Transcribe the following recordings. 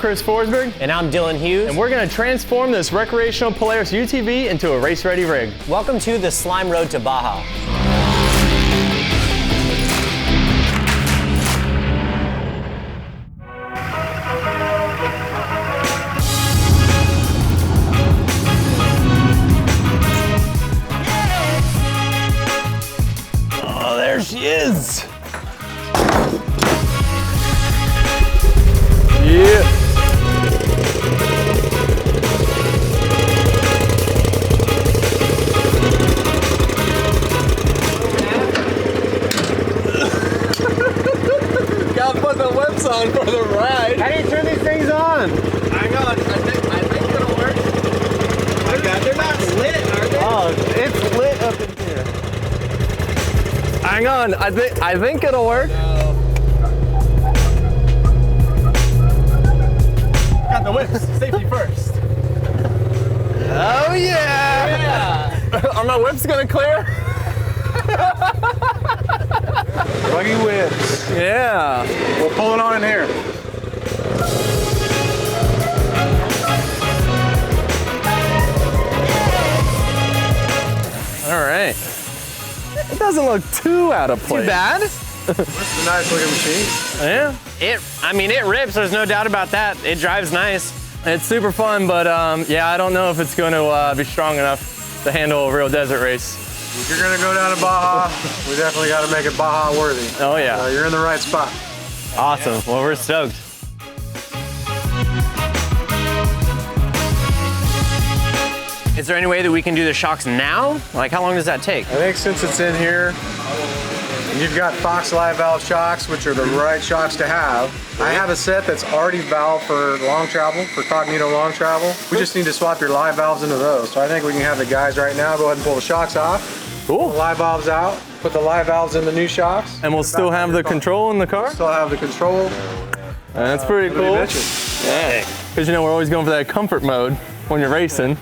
Chris Forsberg. And I'm Dylan Hughes. And we're going to transform this recreational Polaris UTV into a race-ready rig. Welcome to the Slime Road to Baja. Oh, there she is. Yeah. Gotta put the whips on for the ride. How do you turn these things on? Hang on, I think it'll work. They're not lit, are they? Oh, it's lit up in here. Hang on, I think it'll work. Got the whips, safety first. Oh yeah! Are my whips gonna clear? Buggy whips. Yeah. We'll pull it on in here. All right. It doesn't look too out of place. Too bad? It's a nice looking machine. Yeah. It rips, there's no doubt about that. It drives nice. It's super fun, but yeah, I don't know if it's going to be strong enough to handle a real desert race. If you're gonna go down to Baja, we definitely got to make it Baja worthy. Oh yeah. You're in the right spot. Awesome. Well, we're stoked. Is there any way that we can do the shocks now? Like, how long does that take? I think since it's in here, and you've got Fox live valve shocks, which are the right shocks to have. I have a set that's already valved for long travel, for Cognito long travel. We just need to swap your live valves into those. So I think we can have the guys right now go ahead and pull the shocks off. Cool. Pull the live valves out, put the live valves in the new shocks. And we'll still have the control in the car? Still have the control. That's pretty cool. Yeah. Because you know, we're always going for that comfort mode when you're racing.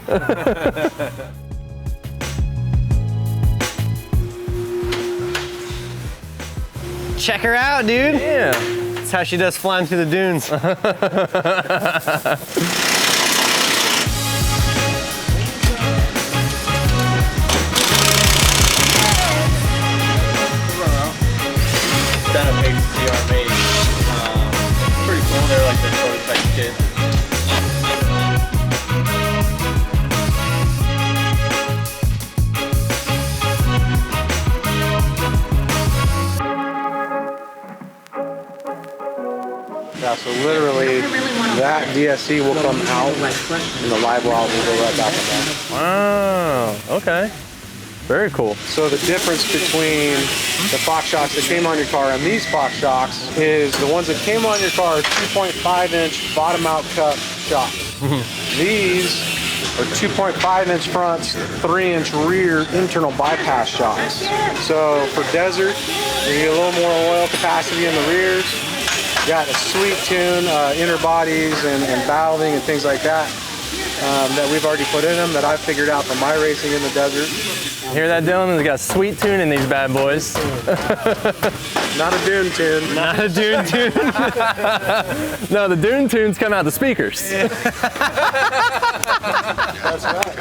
Check her out, dude. Yeah. That's how she does flying through the dunes. Kind of makes CR made. Pretty cool. They're like the prototype kit. Yeah, so literally that DSC will come out and the live valve will go right back in there. Wow. Okay. Very cool. So the difference between the Fox shocks that came on your car and these Fox shocks is the ones that came on your car are 2.5-inch bottom out cup shocks. These are 2.5-inch fronts, 3-inch rear internal bypass shocks. So for desert, you get a little more oil capacity in the rears. You got a sweet tune, inner bodies and valving and things like that that we've already put in them that I've figured out from my racing in the desert. Hear that, Dylan? We got sweet tune in these bad boys. Not a dune tune. Not a dune tune. No, the dune tunes come out the speakers. That's right.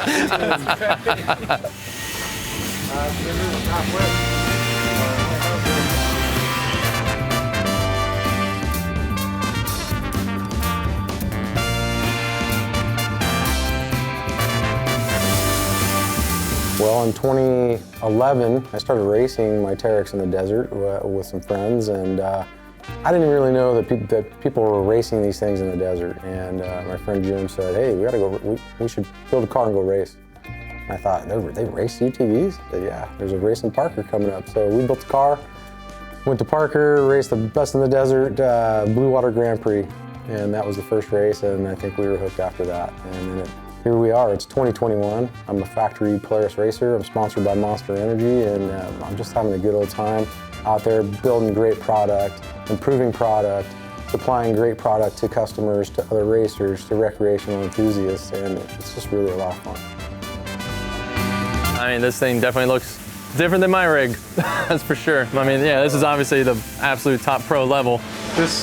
Well, in 2011, I started racing my Terex in the desert with some friends, and I didn't really know that people were racing these things in the desert. And my friend Jim said, "Hey, we gotta go. We should build a car and go race." And I thought, they race UTVs? I said, yeah, there's a race in Parker coming up. So we built a car, went to Parker, raced the Best in the Desert Blue Water Grand Prix, and that was the first race. And I think we were hooked after that. And then here we are, it's 2021. I'm a factory Polaris racer. I'm sponsored by Monster Energy, and I'm just having a good old time out there building great product, improving product, supplying great product to customers, to other racers, to recreational enthusiasts, and it's just really a lot of fun. I mean, this thing definitely looks different than my rig, that's for sure. I mean, yeah, this is obviously the absolute top pro level. This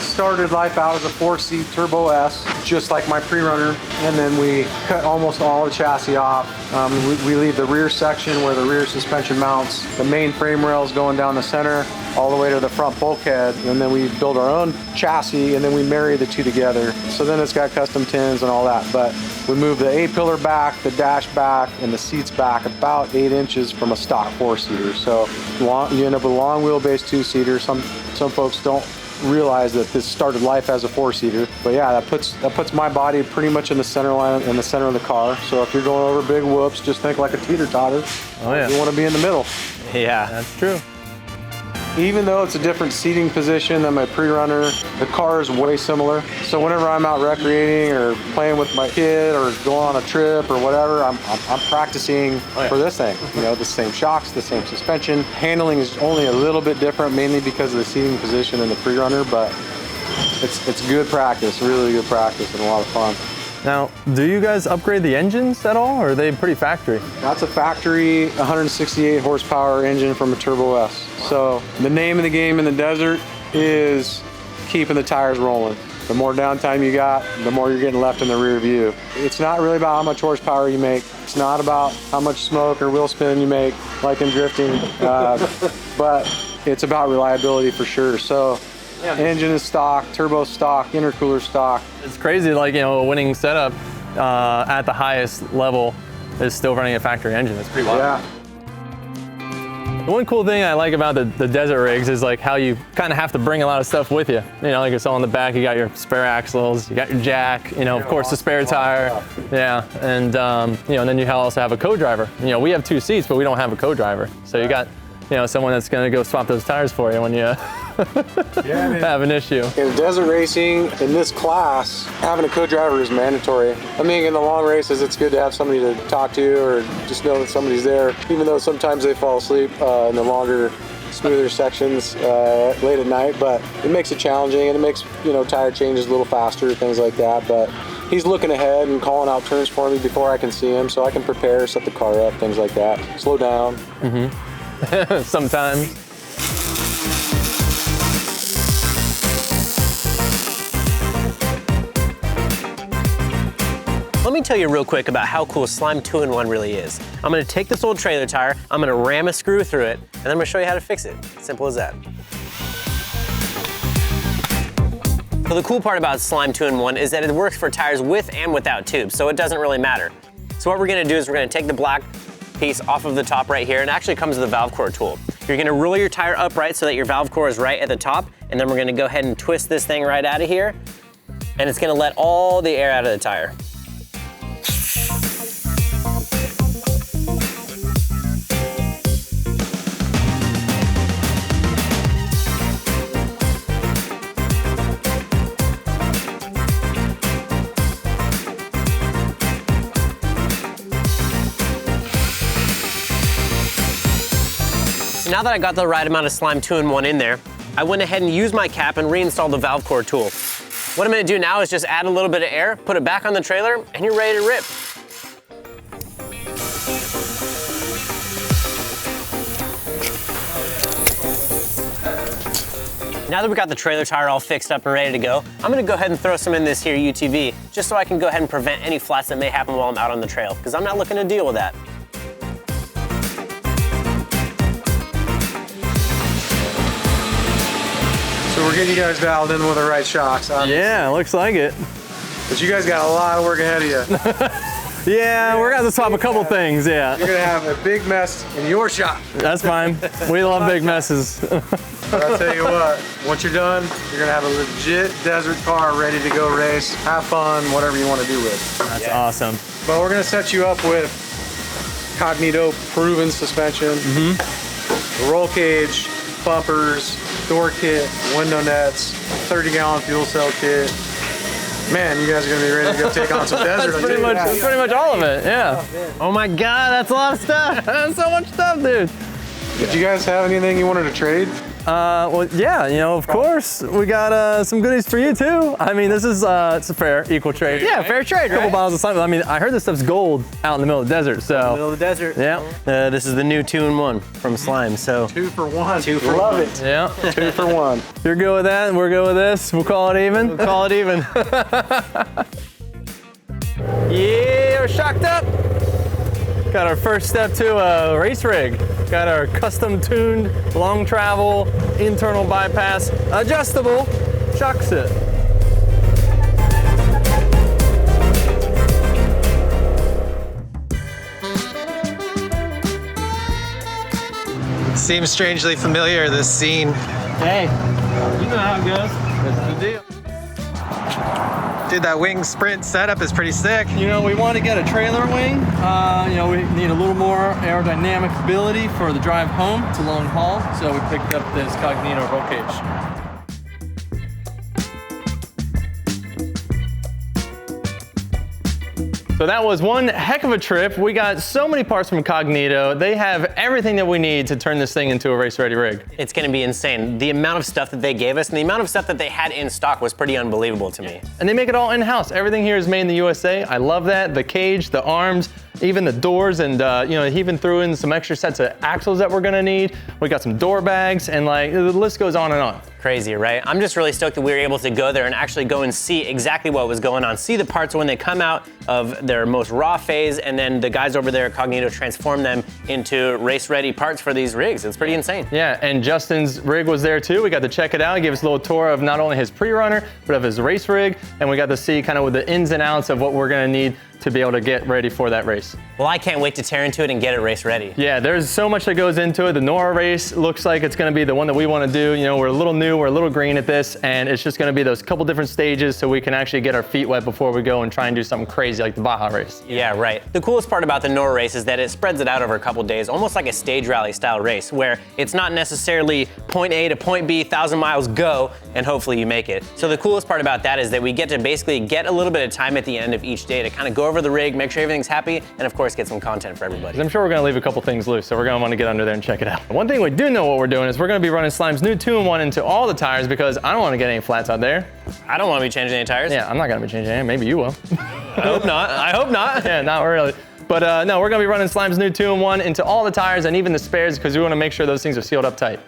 started life out as a 4-seat Turbo S, just like my pre-runner, and then we cut almost all the chassis off. We leave the rear section where the rear suspension mounts, the main frame rails going down the center, all the way to the front bulkhead, and then we build our own chassis, and then we marry the two together. So then it's got custom tins and all that, but we move the A-pillar back, the dash back, and the seats back about 8 inches from a stock 4-seater. So you end up with a long wheelbase 2-seater. Some folks don't realize that this started life as a 4-seater, but yeah, that puts my body pretty much in the center line, in the center of the car. So if you're going over big whoops, just think like a teeter-totter. Oh yeah. You want to be in the middle. Yeah. That's true. Even though it's a different seating position than my pre-runner, the car is way similar. So whenever I'm out recreating or playing with my kid or going on a trip or whatever, I'm practicing for this thing. You know, the same shocks, the same suspension. Handling is only a little bit different, mainly because of the seating position in the pre-runner, but it's good practice, really good practice, and a lot of fun. Now, do you guys upgrade the engines at all, or are they pretty factory? That's a factory 168 horsepower engine from a Turbo S. So the name of the game in the desert is keeping the tires rolling. The more downtime you got, the more you're getting left in the rear view. It's not really about how much horsepower you make. It's not about how much smoke or wheel spin you make, like in drifting, but it's about reliability for sure. So engine is stock, turbo stock, intercooler stock. It's crazy, like, you know, a winning setup at the highest level is still running a factory engine. It's pretty wild. Yeah. The one cool thing I like about the desert rigs is like how you kind of have to bring a lot of stuff with you. You know, like it's all in the back, you got your spare axles, you got your jack, you know, of course the spare tire. Yeah, and you know, and then you also have a co-driver. You know, we have 2 seats, but we don't have a co-driver. So you got, you know, someone that's gonna go swap those tires for you when you have an issue. In desert racing, in this class, having a co-driver is mandatory. I mean, in the long races, it's good to have somebody to talk to or just know that somebody's there, even though sometimes they fall asleep in the longer, smoother sections late at night, but it makes it challenging, and it makes, you know, tire changes a little faster, things like that, but he's looking ahead and calling out turns for me before I can see him, so I can prepare, set the car up, things like that. Slow down. Sometimes. Let me tell you real quick about how cool Slime 2-in-1 really is. I'm gonna take this old trailer tire, I'm gonna ram a screw through it, and then I'm gonna show you how to fix it. Simple as that. So the cool part about Slime 2-in-1 is that it works for tires with and without tubes, so it doesn't really matter. So what we're gonna do is we're gonna take the black piece off of the top right here, and it actually comes with a valve core tool. You're gonna roll your tire upright so that your valve core is right at the top, and then we're gonna go ahead and twist this thing right out of here, and it's gonna let all the air out of the tire. Now that I got the right amount of Slime 2-in-1 in there, I went ahead and used my cap and reinstalled the valve core tool. What I'm gonna do now is just add a little bit of air, put it back on the trailer, and you're ready to rip. Now that we got the trailer tire all fixed up and ready to go, I'm gonna go ahead and throw some in this here UTV, just so I can go ahead and prevent any flats that may happen while I'm out on the trail, because I'm not looking to deal with that. So we're getting you guys dialed in with the right shocks. Yeah, looks like it. But you guys got a lot of work ahead of you. Yeah, we're gonna have to swap a couple things, yeah. You're gonna have a big mess in your shop. That's fine. We love big messes. But I'll tell you what, once you're done, you're gonna have a legit desert car ready to go race, have fun, whatever you want to do with it. That's awesome. But we're gonna set you up with Cognito proven suspension, roll cage, bumpers, door kit, window nets, 30-gallon fuel cell kit. Man, you guys are gonna be ready to go take on some desert. That's pretty much all of it, yeah. Oh my God, that's a lot of stuff. That's so much stuff, dude. Did you guys have anything you wanted to trade? Well, yeah, you know, of course, we got some goodies for you too. I mean, this is it's a fair, equal trade. Yeah, fair trade, A couple right? bottles of slime. I mean, I heard this stuff's gold out in the middle of the desert, so. Middle of the desert. Yeah. This is the new 2-in-1 from Slime, so. 2 for 1. 2 for Love 1. it. Yeah. 2 for 1. You're good with that, and we're good with this. We'll call it even. We'll call it even. Yeah, we're shocked up. Got our first step to a race rig. Got our custom tuned, long travel, internal bypass, adjustable shock set. Seems strangely familiar, this scene. Hey, you know how it goes. That's the deal. Dude, that wing sprint setup is pretty sick. You know, we want to get a trailer wing. You know, we need a little more aerodynamic ability for the drive home. It's a long haul, so we picked up this Cognito roll cage. So that was one heck of a trip. We got so many parts from Cognito. They have everything that we need to turn this thing into a race-ready rig. It's gonna be insane. The amount of stuff that they gave us and the amount of stuff that they had in stock was pretty unbelievable to me. And they make it all in-house. Everything here is made in the USA. I love that. The cage, the arms, even the doors, and you know, he even threw in some extra sets of axles that we're gonna need. We got some door bags, and like, the list goes on and on. Crazy, right? I'm just really stoked that we were able to go there and actually go and see exactly what was going on. See the parts when they come out of their most raw phase, and then the guys over there at Cognito transform them into race-ready parts for these rigs. It's pretty insane. Yeah, and Justin's rig was there too. We got to check it out. He gave us a little tour of not only his pre-runner, but of his race rig, and we got to see kind of with the ins and outs of what we're gonna need to be able to get ready for that race. Well, I can't wait to tear into it and get it race ready. Yeah, there's so much that goes into it. The NORRA race looks like it's gonna be the one that we wanna do. You know, we're a little new, we're a little green at this, and it's just gonna be those couple different stages so we can actually get our feet wet before we go and try and do something crazy like the Baja race. Yeah, right. The coolest part about the NORRA race is that it spreads it out over a couple days, almost like a stage rally style race, where it's not necessarily point A to point B, 1,000 miles go, and hopefully you make it. So the coolest part about that is that we get to basically get a little bit of time at the end of each day to kind of go over the rig, make sure everything's happy, and of course get some content for everybody. I'm sure we're gonna leave a couple things loose, so we're gonna wanna get under there and check it out. One thing we do know what we're doing is we're gonna be running Slime's new 2-in-1 into all the tires because I don't wanna get any flats out there. I don't want to be changing any tires. Yeah, I'm not gonna be changing any, maybe you will. I hope not. I hope not. Yeah, not really. But no, we're gonna be running Slime's new 2-in-1 into all the tires and even the spares because we wanna make sure those things are sealed up tight.